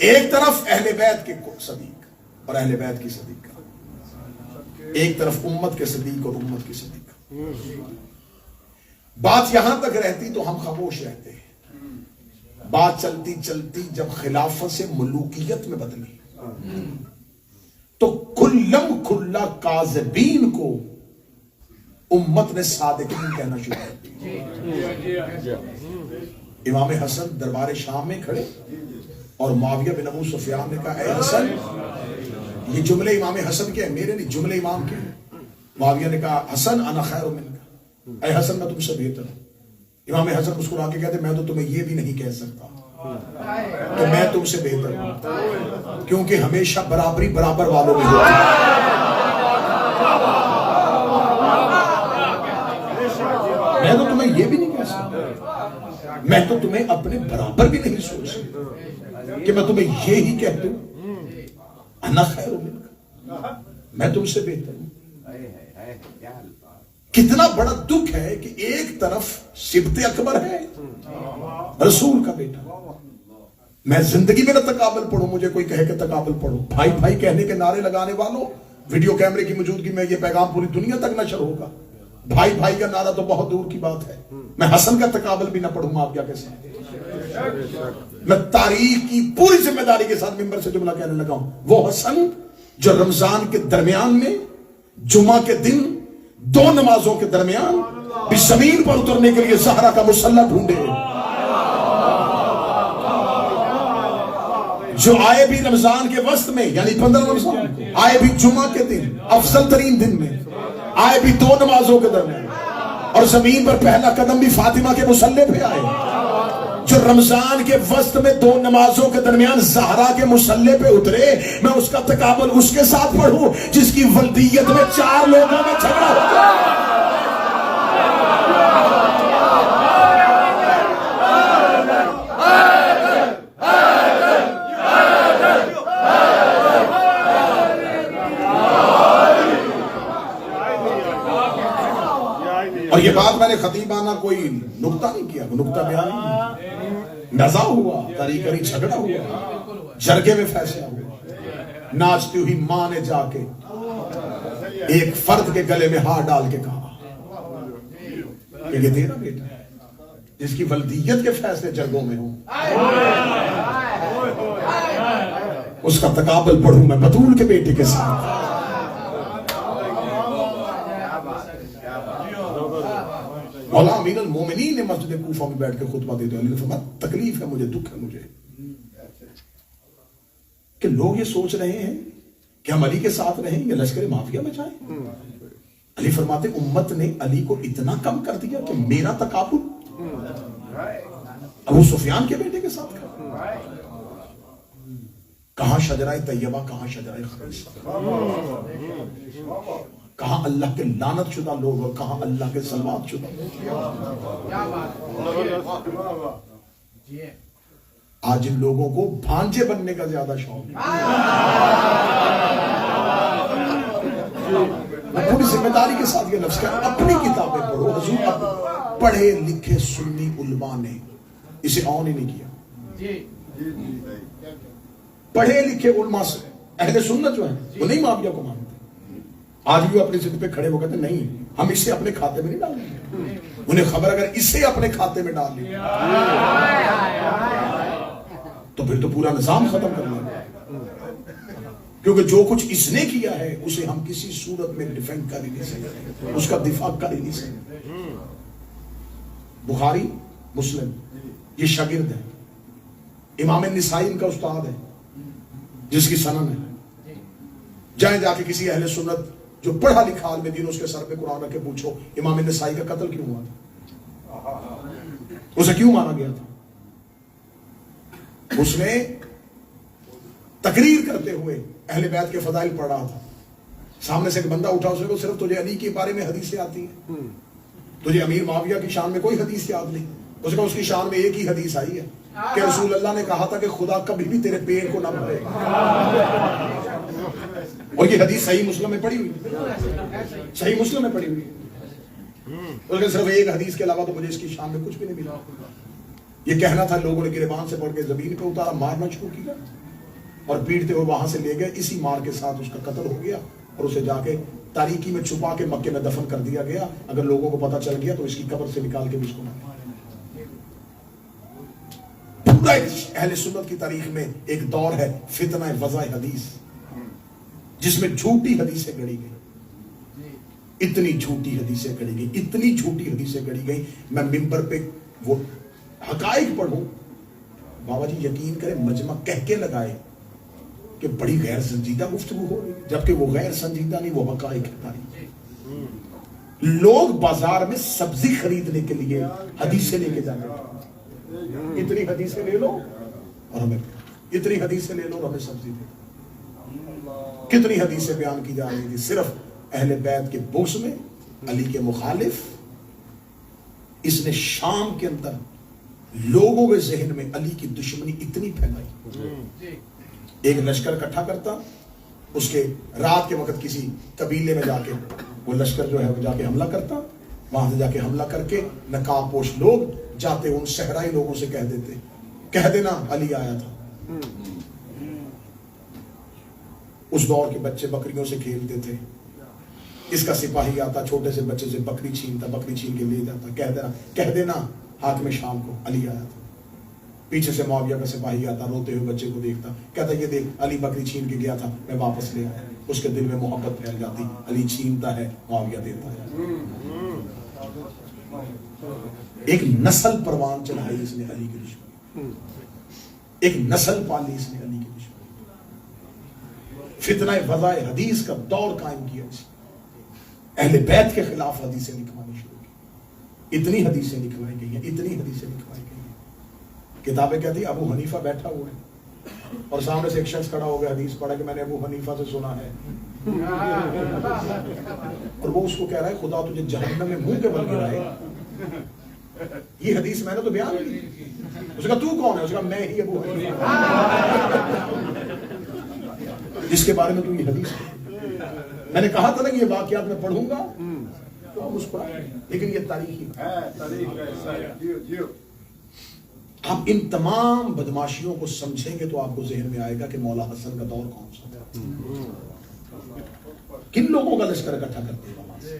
ایک طرف اہل بیت کے صدیق اور اہل بیت کی صدیق، ایک طرف امت کے صدیق اور امت کی صدیق. بات یہاں تک رہتی تو ہم خاموش رہتے ہیں. بات چلتی چلتی جب خلافت سے ملوکیت میں بدلی تو کلم کھلا کاذبین کو امت نے صادقین کہنا شروع کر دیا. امام حسن دربار شام میں کھڑے اور معاویہ بن ابو سفیان نے کہا اے حسن، یہ جملے امام حسن کے ہیں، میرے نہیں، جملے امام کے ہیں. معاویہ نے کہا حسن انا خیر منک، اے حسن میں تم سے بہتر ہوں. امام حسن مسکرا کے کہتے میں تو تمہیں یہ بھی نہیں کہہ سکتا کہ میں تم سے بہتر ہوں، کیونکہ ہمیشہ برابری برابر والوں میں ہوتی ہے. میں تو تمہیں یہ بھی نہیں کہہ سکتا، میں تو تمہیں اپنے برابر بھی نہیں سوچ سکتا کہ میں تمہیں یہی کہتا ہوں انا خیر منک، میں تم سے بہتر ہوں. کتنا بڑا دکھ ہے کہ ایک طرف صبت اکبر ہے، رسول کا بیٹا. میں زندگی میں نہ تقابل پڑھوں، مجھے کوئی کہے کہ تقابل پڑھو. بھائی بھائی کہنے کے نعرے لگانے والوں، ویڈیو کیمرے کی موجودگی میں یہ پیغام پوری دنیا تک نشر ہوگا. بھائی بھائی کا نعرہ تو بہت دور کی بات ہے. میں حسن کا تقابل بھی نہ پڑھوں آپ کیا کیسے. میں تاریخ کی پوری ذمہ داری کے ساتھ ممبر سے جملہ کہنے لگا ہوں، وہ حسن جو رمضان کے درمیان میں جمعہ کے دن دو نمازوں کے درمیان بھی زمین پر اترنے کے لیے زہرا کا مسلح ڈھونڈے، جو آئے بھی رمضان کے وسط میں یعنی 15 رمضان، آئے بھی جمعہ کے دن افضل ترین دن میں، آئے بھی دو نمازوں کے درمیان، اور زمین پر پہلا قدم بھی فاطمہ کے مسلح پہ آئے. جو رمضان کے وسط میں دو نمازوں کے درمیان زہرا کے مسلح پہ اترے، میں اس کا تقابل اس کے ساتھ پڑھوں جس کی ولدیت میں 4 لوگوں میں جھگڑا ہوتا ہے. بعد میں نے خطیبانہ کوئی نکتہ نہیں کیا، نکتہ بیان نہیں، نزا ہوا، طریقری جھگڑا ہوا، جرگے میں فیصلہ ہوا، ناچتی ہوئی ماں نے جا کے ایک فرد کے گلے میں ہاتھ ڈال کے کہا کہ یہ تیرا بیٹا ہے، جس کی ولدیت کے فیصلے جرگوں میں ہوں، اس کا تقابل پڑھوں میں بطول کے بیٹے کے ساتھ۔ مولا امیر المومنین نے مسجد کوفہ میں بیٹھ کے خطبہ دیتے ہیں، فرمایا تکلیف ہے مجھے، دکھ ہے مجھے کہ لوگ یہ سوچ رہے ہیں کہ ہم علی کے ساتھ رہیں یا لشکر مافیا میں جائیں۔ علی فرماتے امت نے علی کو اتنا کم کر دیا کہ میرا تقابل ابو سفیان کے بیٹے کے ساتھ کرا۔ کہاں شجرہ طیبہ، کہاں شجرہ خبیثہ، کہاں اللہ کے لعنت شدہ لوگ اور کہاں اللہ کے صلوات شدہ لوگ۔ آج ان لوگوں کو بھانجے بننے کا زیادہ شوق ہے۔ میں پوری ذمہ داری کے ساتھ یہ لفظ کہا، اپنی کتابیں پڑھو۔ حضور پڑھے لکھے سنی علماء نے اسے آن ہی نہیں کیا۔ پڑھے لکھے علماء سے اہل سنت جو ہیں وہ نہیں معاویہ کو مانتے، آج بھی وہ اپنی ضد پہ کھڑے ہو کہتے نہیں ہم اسے اپنے کھاتے میں نہیں ڈالیں گے۔ انہیں خبر اگر اسے اپنے کھاتے میں ڈال لیں تو پھر تو پورا نظام ختم کر لیں گے، کیونکہ جو کچھ اس نے کیا ہے اسے ہم کسی صورت میں ڈیفینڈ کر ہی نہیں سکتے، اس کا دفاع کر ہی نہیں سکتے۔ بخاری مسلم یہ شاگرد ہے، امام نسائی ان کا استاد ہے جس کی سنن ہے۔ جائیں جا کے کسی اہل سنت جو پڑھا لکھا عالم دین اس کے سر پہ قرآن رکھ کے پوچھو امام نسائی کا قتل کیوں ہوا تھا، اسے کیوں مارا گیا تھا؟ اس نے تقریر کرتے ہوئے اہل بیت کے فضائل پڑھ رہا تھا، سامنے سے ایک بندہ اٹھا، اس نے صرف تجھے علی کے بارے میں حدیثیں آتی ہیں، تجھے امیر معاویہ کی شان میں کوئی حدیث یاد نہیں۔ اس نے کہا اس کی شان میں ایک ہی حدیث آئی ہے کہ رسول اللہ نے کہا تھا کہ خدا کبھی بھی تیرے پیٹ کو نہ بھرے، اور یہ حدیث صحیح مسلم میں پڑھی ہوئی، صحیح مسلم میں پڑھی ہوئی۔ اس نے صرف ایک حدیث کے علاوہ تو مجھے اس کی شان میں کچھ بھی نہیں ملا۔ یہ کہنا تھا، لوگوں نے گریبان سے پڑھ کے زمین پہ اتارا، مارنا شروع کیا اور پیٹتے ہوئے وہاں سے لے گئے، اسی مار کے ساتھ اس کا قتل ہو گیا اور اسے جا کے تاریکی میں چھپا کے مکے میں دفن کر دیا گیا۔ اگر لوگوں کو پتہ چل گیا تو اس کی قبر سے نکال کے بھی اس کو مار۔ پورا اہل سنت کی تاریخ میں ایک دور ہے فتنہ وضع حدیث، جس میں جھوٹی حدیثیں گڑی گئی، اتنی جھوٹی حدیثیں گڑی گئی، اتنی جھوٹی حدیثیں گڑی گئی۔ میں ممبر پہ وہ حقائق پڑھوں، بابا جی یقین کریں مجمع کہہ کے لگائے کہ بڑی غیر سنجیدہ گفتگو ہو رہی، جبکہ وہ غیر سنجیدہ نہیں، وہ حقائق ہے۔ لوگ بازار میں سبزی خریدنے کے لیے حدیثیں لے کے جاتے ہیں، اتنی حدیثیں لے لو اور ہمیں، اتنی حدیثیں لے لو اور ہمیں سبزی دے۔ کتنی حدیثیں بیان کی جا رہی تھی صرف اہل بیت کے بغض میں، علی کے مخالف۔ اس نے شام کے اندر لوگوں کے ذہن میں علی کی دشمنی اتنی پھیلائی، ایک لشکر اکٹھا کرتا، اس کے رات کے وقت کسی قبیلے میں جا کے وہ لشکر جو ہے وہ جا کے حملہ کرتا، وہاں سے جا کے حملہ کر کے نقاب پوش لوگ جاتے ان صحرائی لوگوں سے کہہ دیتے، کہہ دینا علی آیا تھا۔ اس دور کے بچے بکریوں سے کھیلتے تھے، اس کا سپاہی آتا چھوٹے سے بچے سے بکری چھینتا، بکری چھین کے لے جاتا، کہہ دینا حاکم شام کو علی آیا تھا۔ پیچھے سے معاویہ کا سپاہی آتا، روتے ہوئے بچے کو دیکھتا، کہتا یہ دیکھ علی بکری چھین کے گیا تھا، میں واپس لے آیا۔ اس کے دل میں محبت پھیل جاتی، علی چھینتا ہے معاویہ دیتا ہے۔ ایک نسل پروان چڑھائی اس نے علی کی دشمنی، ایک نسل پالی اس نے علی کی دشمنی، فتنہ وضع حدیث کا دور قائم کیا اس نے، اہل بیت کے خلاف حدیثیں لکھوانی شروع کی، اتنی حدیثیں لکھوائی گئی ہیں، اتنی حدیثیں لکھوائی گئی ہیں۔ کتابیں کہتی ابو حنیفہ بیٹھا ہوا ہے اور سامنے سے ایک شخص کھڑا ہو گیا، حدیث پڑھا کہ میں نے ابو حنیفہ سے سنا ہے، اور وہ اس کو کہہ رہا ہے خدا تجھے جہنم میں منہ کے بل گرائے، یہ حدیث میں نے تو بیان کی۔ اس کا تو کون ہے؟ اس کا میں ہی ابو حنیفہ جس کے بارے میں تو یہ حدیث ہے۔ میں نے کہا تھا نا کہ یہ واقعات میں پڑھوں گا تو مسکرائیں، لیکن یہ تاریخی آپ ان تمام بدماشیوں کو سمجھیں گے تو آپ کو ذہن میں آئے گا کہ مولا حسن کا دور کون سا تھا، کن لوگوں کا لشکر اکٹھا کرتے ہیں وہاں سے،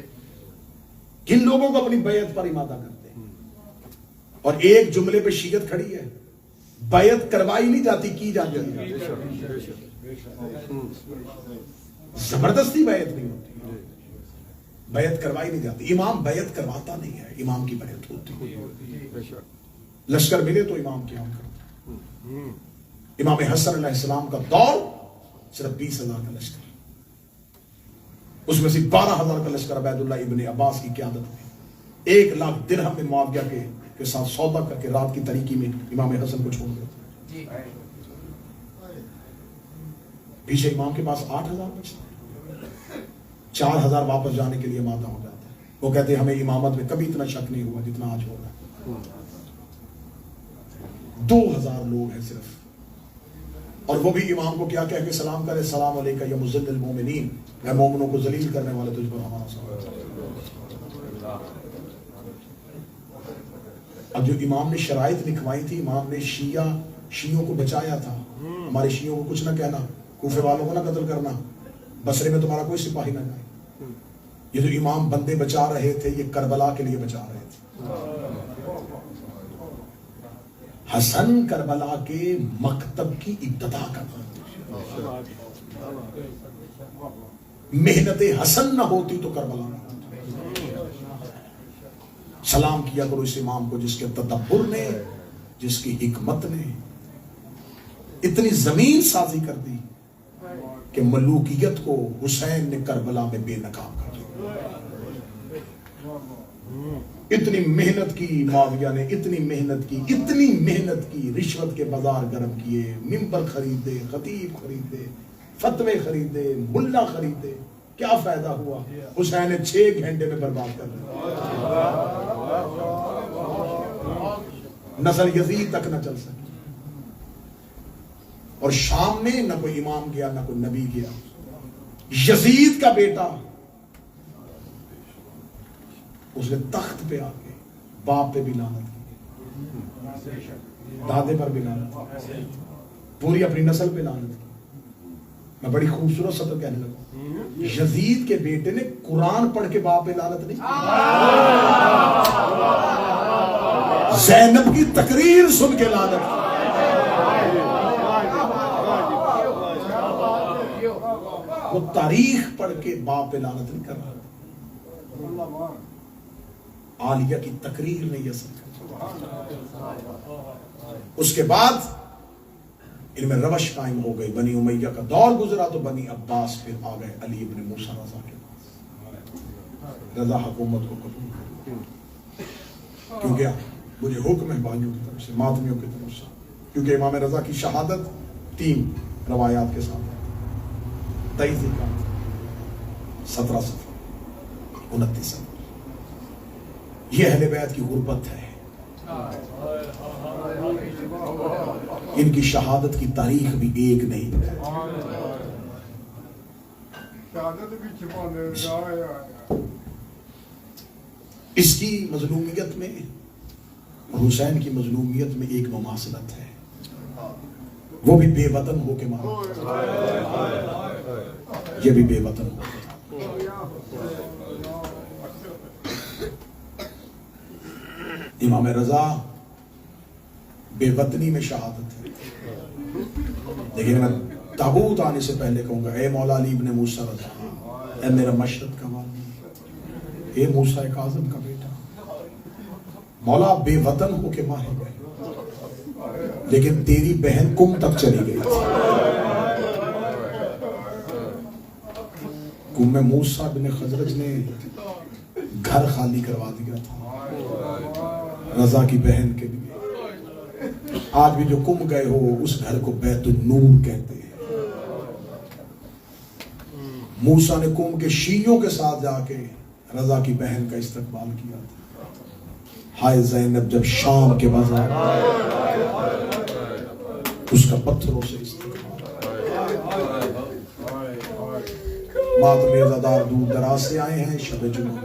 کن لوگوں کو اپنی بیعت پر امادہ کرتے ہیں. اور ایک جملے پہ شیعت کھڑی ہے، بیعت کروائی نہیں جاتی، کی جاتی ہے. زبردستی بیعت نہیں ہوتی، بیعت کروائی نہیں جاتی. امام بیعت کرواتا نہیں ہے، امام کی بیعت ہوتی ہے. لشکر ملے تو امام قیام کرتا. امام حسن علیہ السلام کا دور صرف 20,000 کا لشکر، اس میں سے 12,000 کا لشکر عبید اللہ ابن عباس کی قیادت میں 1,00,000 درہم میں معاویہ کے ساتھ سودا کر کے رات کی تاریکی میں امام حسن کو چھوڑ دیتے. پیچھے امام کے پاس 8,000 بچتے، 4,000 واپس جانے کے لیے مادہ ہو جاتا ہے. وہ کہتے ہیں ہمیں امامت میں کبھی اتنا شک نہیں ہوا جتنا آج ہو رہا ہے. 2,000 لوگ ہیں صرف، اور وہ بھی امام کو کیا کہہ کے سلام کرے، السلام علیکم یا مذل المومنین، میں مومنوں کو ذلیل کرنے والے تجھ پر ہمارا سلام. اب جو امام نے شرائط لکھوائی تھی، امام نے شیعوں کو بچایا تھا، ہمارے شیعوں کو کچھ نہ کہنا، کوفے والوں کو نہ قتل کرنا، بصرے میں تمہارا کوئی سپاہی نہ جائے. یہ جو امام بندے بچا رہے تھے یہ کربلا کے لیے بچا رہے تھے. حسن کربلا کے مکتب کی ابتدا کا نام، محنت حسن نہ ہوتی تو کربلا نہ ہوتی. سلام کیا کرو اس امام کو جس کے تدبر نے، جس کی حکمت نے اتنی زمین سازی کر دی کہ ملوکیت کو حسین نے کربلا میں بے نقاب کر دیا. اتنی محنت کی معاویہ نے، اتنی محنت کی، رشوت کے بازار گرم کیے، ممبر خریدے، خطیب خریدے، فتوے خریدے، ملا خریدے، کیا فائدہ ہوا؟ حسین نے 6 گھنٹے میں برباد کر دیا. نسل یزید تک نہ چل سکی، اور شام میں نہ کوئی امام گیا نہ کوئی نبی گیا. یزید کا بیٹا اس نے تخت پہ آ کے باپ پہ بھی لعنت کی، دادے پر بھی لعنت کی، پوری اپنی نسل پہ لعنت کی. میں بڑی خوبصورت سطر کہنے لگا، یزید کے بیٹے نے قرآن پڑھ کے باپ پہ لعنت نہیں کی، زینب کی تقریر سن کے لعنت کی. وہ تاریخ پڑھ کے باپ پہ لعنت نہیں کر رہا، عالیہ کی تقریر نے یہ اثر کر. اس کے بعد ان میں روش قائم ہو گئی. بنی امیہ کا دور گزرا تو بنی عباس پھر آ گئے علی ابن موسیٰ رضا کے پاس. رضا حکومت کو قبول کر، کیونکہ مجھے حکم ہے بھائیوں کی طرف سے، ماتمیوں کی طرف سے، کیونکہ امام رضا کی شہادت 3 روایات کے ساتھ 23 ذوالقعدہ، 17 صفر، 29 صفر. یہ اہل بیت کی غربت ہے. ان کی شہادت کی تاریخ بھی ایک نہیں ہے. اس کی مظلومیت میں، حسین کی مظلومیت میں ایک مماثلت ہے، وہ بھی بے وطن ہو کے مارا، یہ بھی بے وطن ہو کے. امام رضا بے وطنی میں شہادت ہے. لیکن میں تابوت آنے سے پہلے کہوں گا، اے مولا علی ابن موسیٰ رضا، اے میرا مشرق کا والی، اے موسیٰ کاظم کا بیٹا، مولا بے وطن ہو کے مارے گئے، لیکن تیری بہن کم تک چلی گئی تھی. کم میں موسیٰ بن خزرج نے گھر خالی کروا دیا تھا رضا کی بہن کے لیے. آج بھی جو کم گئے ہو اس گھر کو بیت النور کہتے ہیں. موسیٰ نے کم کے شیعوں کے ساتھ جا کے رضا کی بہن کا استقبال کیا تھا. ہائے زینب جب شام کے بازار اس کا پتھروں سے استقبال. ماتمی عزادار دور دراز سے آئے ہیں شب جمعہ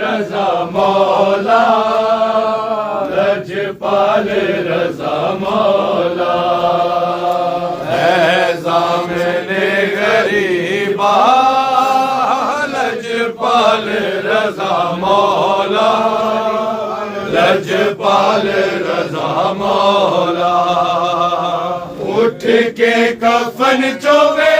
رضا مولا، لجپال رضا مولا، ہے ضامن غریبا، لجپال رضا مولا، لجپال رضا مولا، اٹھ کے کفن چوبے